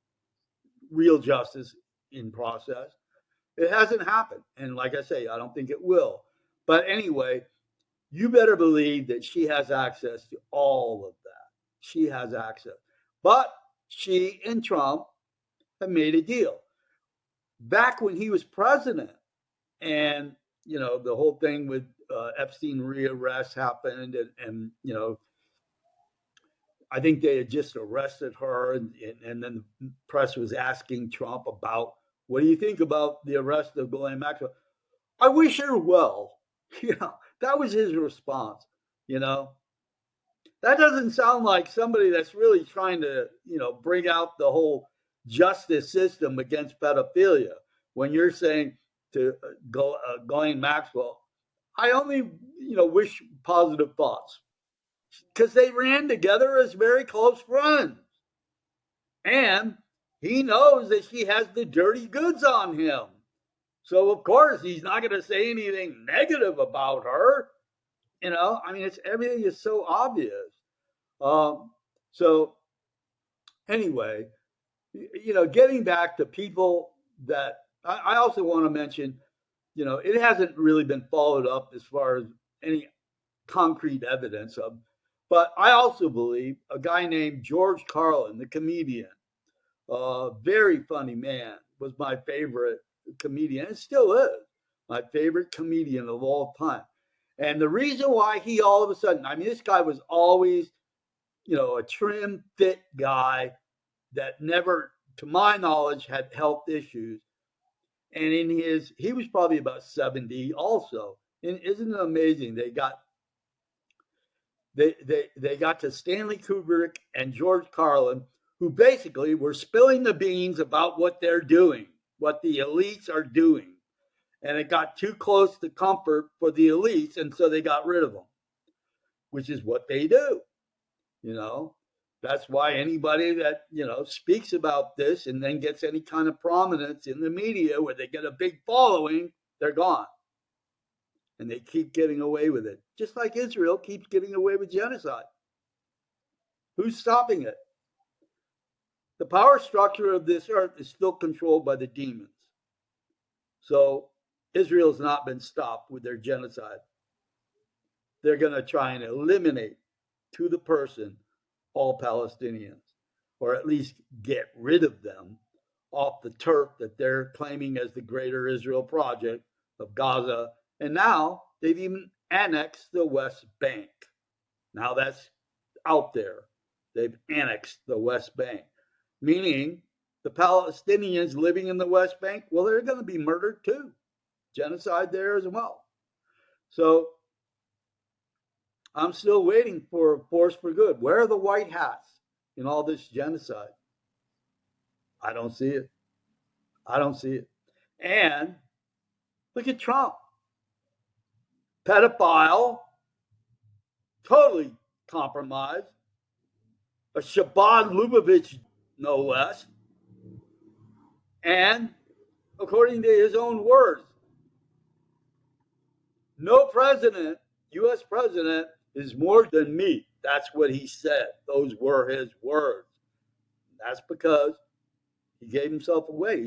real justice in process. It hasn't happened, and like I say, I don't think it will. But anyway, you better believe that she has access to all of that. She has access. But she and Trump have made a deal. Back when he was president, and the whole thing with Epstein rearrest happened, and I think they had just arrested her, and then the press was asking Trump about, what do you think about the arrest of Ghislaine Maxwell? I wish her well. That was his response. You know, that doesn't sound like somebody that's really trying to, bring out the whole justice system against pedophilia. When you're saying to Ghislaine Maxwell, I only, wish positive thoughts because they ran together as very close friends. And he knows that she has the dirty goods on him. So, of course, he's not going to say anything negative about her. I mean, everything is so obvious. Um, so, anyway, getting back to people that I also want to mention, it hasn't really been followed up as far as any concrete evidence of, but I also believe a guy named George Carlin, the comedian, very funny man, was my favorite comedian. It still is my favorite comedian of all time. And the reason why he all of a sudden, I mean, this guy was always, a trim, fit guy that never, to my knowledge, had health issues. And he was probably about 70 also. And isn't it amazing? They got to Stanley Kubrick and George Carlin, who basically were spilling the beans about what they're doing, what the elites are doing. And it got too close to comfort for the elites, and so they got rid of them, which is what they do. You know, that's why anybody that, speaks about this and then gets any kind of prominence in the media where they get a big following, they're gone. And they keep getting away with it. Just like Israel keeps getting away with genocide. Who's stopping it? The power structure of this earth is still controlled by the demons. So Israel's not been stopped with their genocide. They're going to try and eliminate to the person all Palestinians, or at least get rid of them off the turf that they're claiming as the Greater Israel Project of Gaza. And now they've even annexed the West Bank. Now that's out there. They've annexed the West Bank, meaning the Palestinians living in the West Bank, well, they're going to be murdered too. Genocide there as well. So I'm still waiting for a force for good. Where are the white hats in all this genocide? I don't see it. I don't see it. And look at Trump. Pedophile, totally compromised. A Shabbat Lubavitch, no less. And according to his own words, no president, U.S. president, is more than me. That's what he said. Those were his words. That's because he gave himself away.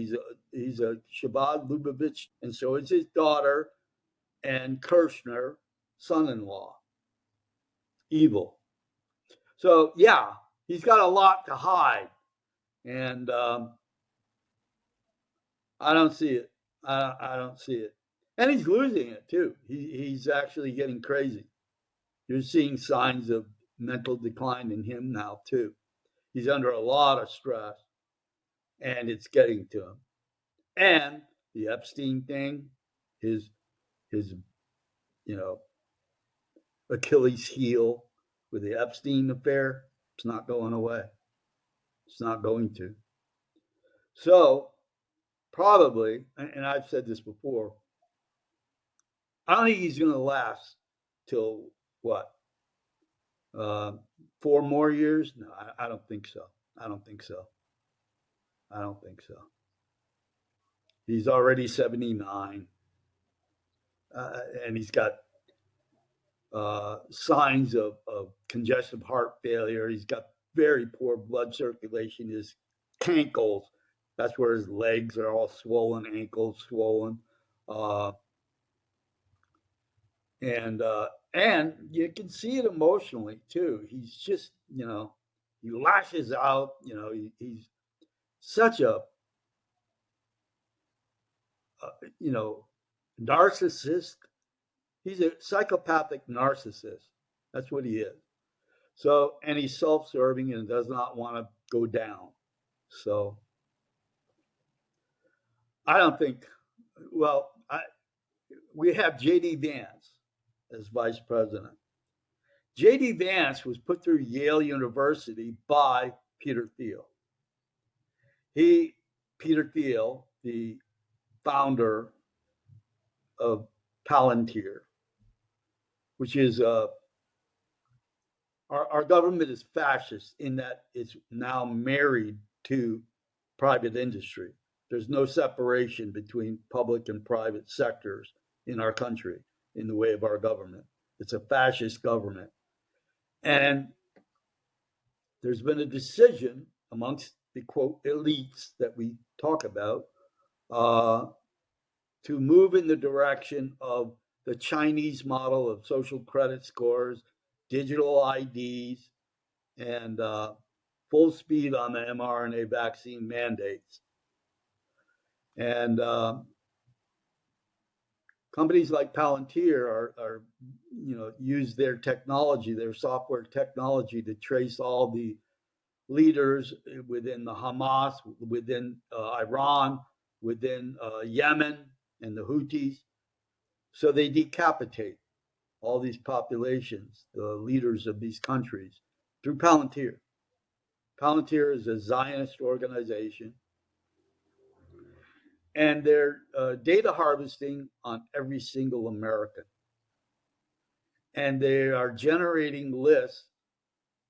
He's a Shabbat Lubavitch, and so is his daughter and Kirshner, son-in-law. Evil. So yeah, he's got a lot to hide, and I don't see it. I don't see it, and he's losing it too. He's actually getting crazy. You're seeing signs of mental decline in him now too. He's under a lot of stress, and it's getting to him. And the Epstein thing, his you know Achilles heel with the Epstein affair, it's not going away. It's not going to. So probably, and I've said this before, I don't think he's going to last till what, 4 more years? No, I don't think so. I don't think so. I don't think so. He's already 79, and he's got signs of congestive heart failure. He's got very poor blood circulation. His ankles, that's where his legs are all swollen, ankles swollen. Uh, and you can see it emotionally too. He's just, he lashes out. He's such a narcissist. He's a psychopathic narcissist. That's what he is. So, and he's self-serving and does not want to go down. So, I don't think. Well, we have J.D. Vance as vice president. J.D. Vance was put through Yale University by Peter Thiel. Peter Thiel, the founder of Palantir, which is our government is fascist in that it's now married to private industry. There's no separation between public and private sectors in our country in the way of our government. It's a fascist government. And there's been a decision amongst the quote elites that we talk about uh, to move in the direction of the Chinese model of social credit scores, digital IDs, and full speed on the mRNA vaccine mandates. And companies like Palantir use their technology, their software technology, to trace all the leaders within the Hamas, within Iran, within Yemen, and the Houthis. So they decapitate all these populations, the leaders of these countries, through Palantir. Palantir is a Zionist organization, and they're data harvesting on every single American. And they are generating lists.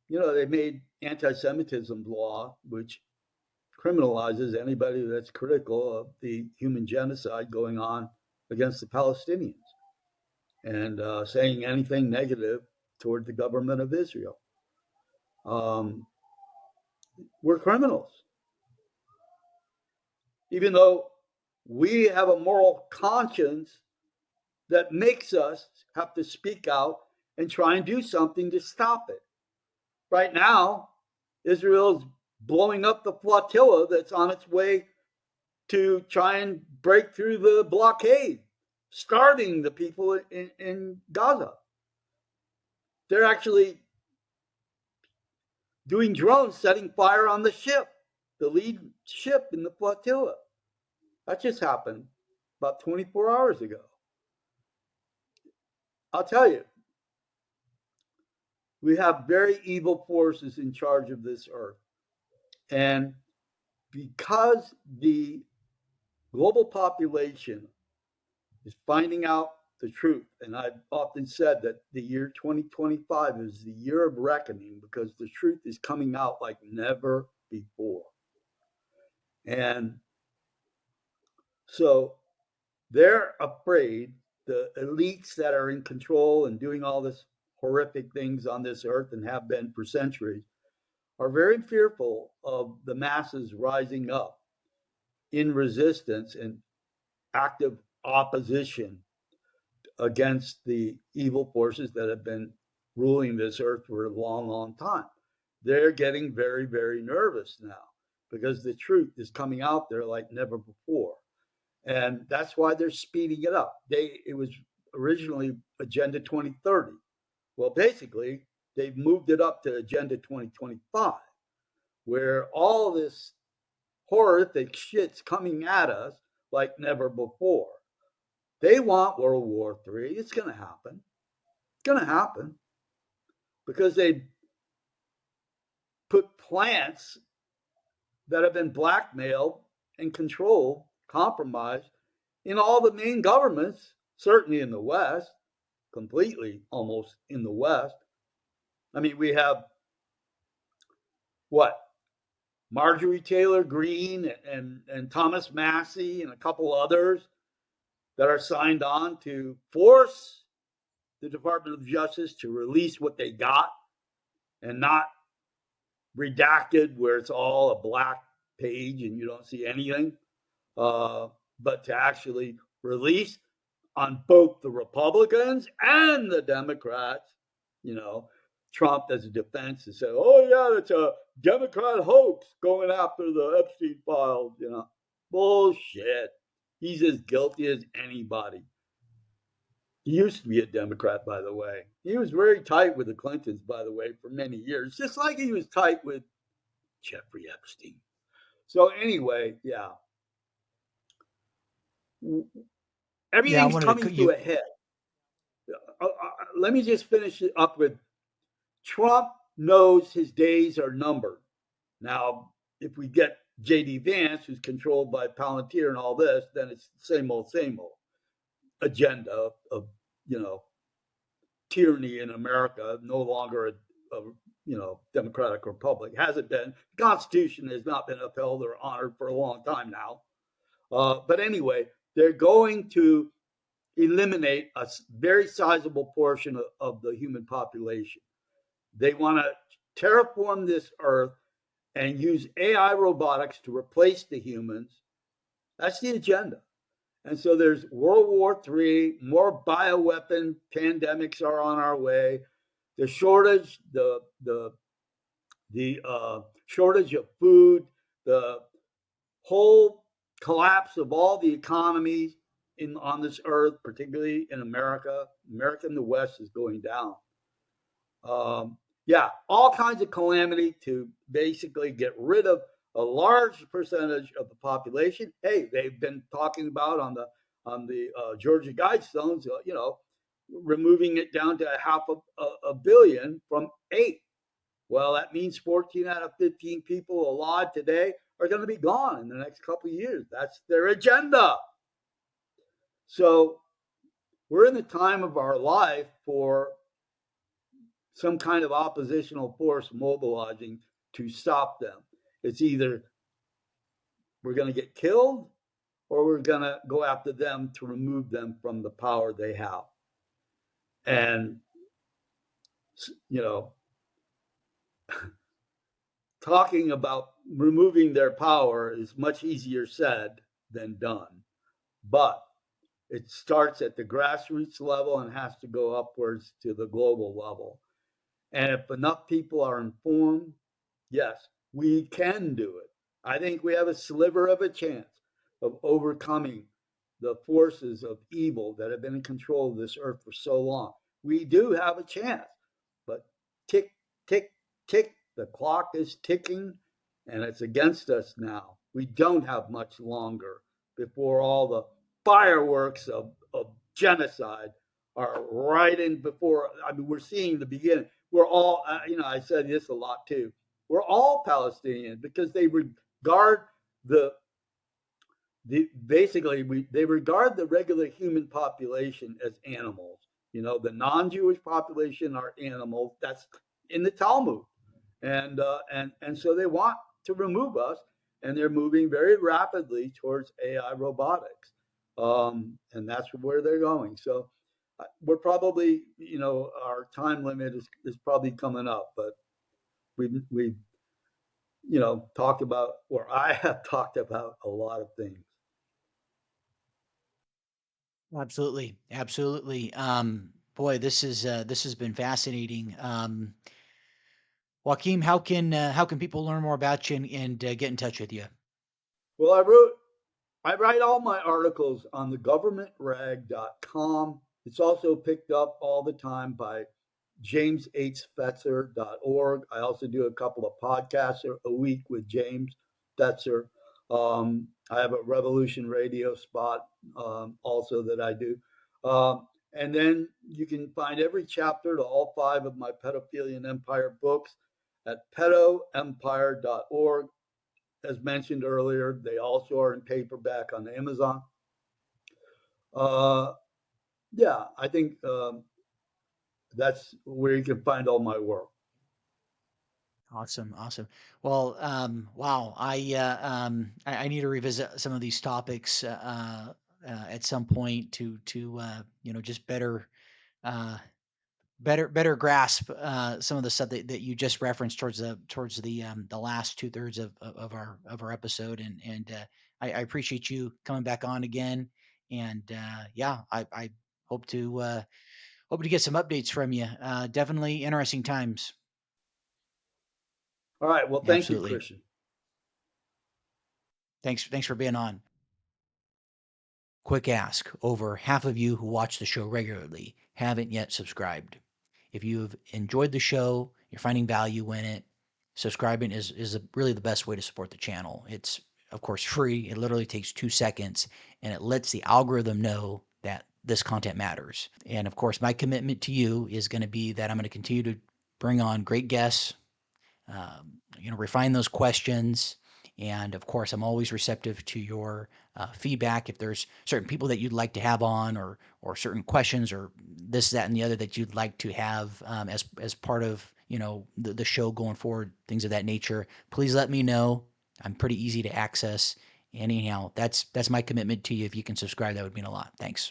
They made anti-Semitism law, which criminalizes anybody that's critical of the human genocide going on against the Palestinians and saying anything negative toward the government of Israel. We're criminals. Even though we have a moral conscience that makes us have to speak out and try and do something to stop it. Right now, Israel's blowing up the flotilla that's on its way to try and break through the blockade, starving the people in Gaza. They're actually doing drones, setting fire on the ship, the lead ship in the flotilla. That just happened about 24 hours ago. I'll tell you, we have very evil forces in charge of this earth. And because the global population is finding out the truth, and I've often said that the year 2025 is the year of reckoning because the truth is coming out like never before. And so they're afraid, the elites that are in control and doing all this horrific things on this earth and have been for centuries, are very fearful of the masses rising up in resistance and active opposition against the evil forces that have been ruling this earth for a long, long time. They're getting very, very nervous now because the truth is coming out there like never before. And that's why they're speeding it up. It was originally Agenda 2030. Well, basically, they've moved it up to Agenda 2025, where all this horrific shit's coming at us like never before. They want World War III. It's going to happen. It's going to happen because they put plants that have been blackmailed and controlled, compromised in all the main governments, certainly in the West, completely almost in the West. I mean, we have what? Marjorie Taylor Greene and Thomas Massie and a couple others that are signed on to force the Department of Justice to release what they got and not redacted where it's all a black page and you don't see anything, but to actually release on both the Republicans and the Democrats, Trump as a defense and said, oh, yeah, it's a Democrat hoax going after the Epstein files, Bullshit. He's as guilty as anybody. He used to be a Democrat, by the way. He was very tight with the Clintons, by the way, for many years, just like he was tight with Jeffrey Epstein. So anyway, yeah. Everything's coming to a head. Let me just finish it up with Trump knows his days are numbered. Now, if we get JD Vance, who's controlled by Palantir and all this, then it's the same old agenda of, you know, tyranny in America, no longer democratic republic. Hasn't been. The Constitution has not been upheld or honored for a long time now. But anyway, they're going to eliminate a very sizable portion of the human population. They want to terraform this earth and use AI robotics to replace the humans. That's the agenda. And so there's World War III, more bioweapon pandemics are on our way. The shortage, the shortage of food, the whole collapse of all the economies on this earth, particularly in America. America in the West is going down. Yeah, all kinds of calamity to basically get rid of a large percentage of the population. Hey, they've been talking about on the Georgia Guidestones, removing it down to half a billion from 8. Well, that means 14 out of 15 people alive today are going to be gone in the next couple of years. That's their agenda. So we're in the time of our life for some kind of oppositional force mobilizing to stop them. It's either we're going to get killed or we're going to go after them to remove them from the power they have. And, you know, talking about removing their power is much easier said than done. But it starts at the grassroots level and has to go upwards to the global level. And if enough people are informed, yes, we can do it. I think we have a sliver of a chance of overcoming the forces of evil that have been in control of this earth for so long. We do have a chance, but tick, tick, tick, the clock is ticking and it's against us now. We don't have much longer before all the fireworks of genocide are right in before. I mean, we're seeing the beginning. We're all, I said this a lot too. We're all Palestinians because they regard the they regard the regular human population as animals. The non-Jewish population are animals. That's in the Talmud, and so they want to remove us, and they're moving very rapidly towards AI robotics, and that's where they're going. So we're probably, our time limit is probably coming up, but we talked about, or I have talked about a lot of things. Absolutely, absolutely. Boy, this has been fascinating. Joachim, how can people learn more about you and get in touch with you? Well, I write all my articles on thegovernmentrag.com. It's also picked up all the time by jameshfetzer.org. I also do a couple of podcasts a week with James Fetzer. I have a Revolution radio spot also that I do. And then you can find every chapter to all 5 of my Pedophilia and Empire books at pedoempire.org. As mentioned earlier, they also are in paperback on Amazon. Uh, yeah, I think that's where you can find all my work. Awesome, awesome. Well, wow, I need to revisit some of these topics at some point to just uh, better grasp some of the stuff that you just referenced towards the last 2/3 of our episode, and I appreciate you coming back on again, and yeah, I hope to get some updates from you. Definitely interesting times. All right. Well, thank you, Absolutely. Christian. Thanks for being on. Quick ask: over half of you who watch the show regularly haven't yet subscribed. If you've enjoyed the show, you're finding value in it, subscribing is really the best way to support the channel. It's, of course, free. It literally takes 2 seconds, and it lets the algorithm know that this content matters. And of course, my commitment to you is going to be that I'm going to continue to bring on great guests, refine those questions. And of course, I'm always receptive to your feedback. If there's certain people that you'd like to have on, or certain questions, or this, that, and the other that you'd like to have as part of the show going forward, things of that nature, please let me know. I'm pretty easy to access. Anyhow, that's my commitment to you. If you can subscribe, that would mean a lot. Thanks.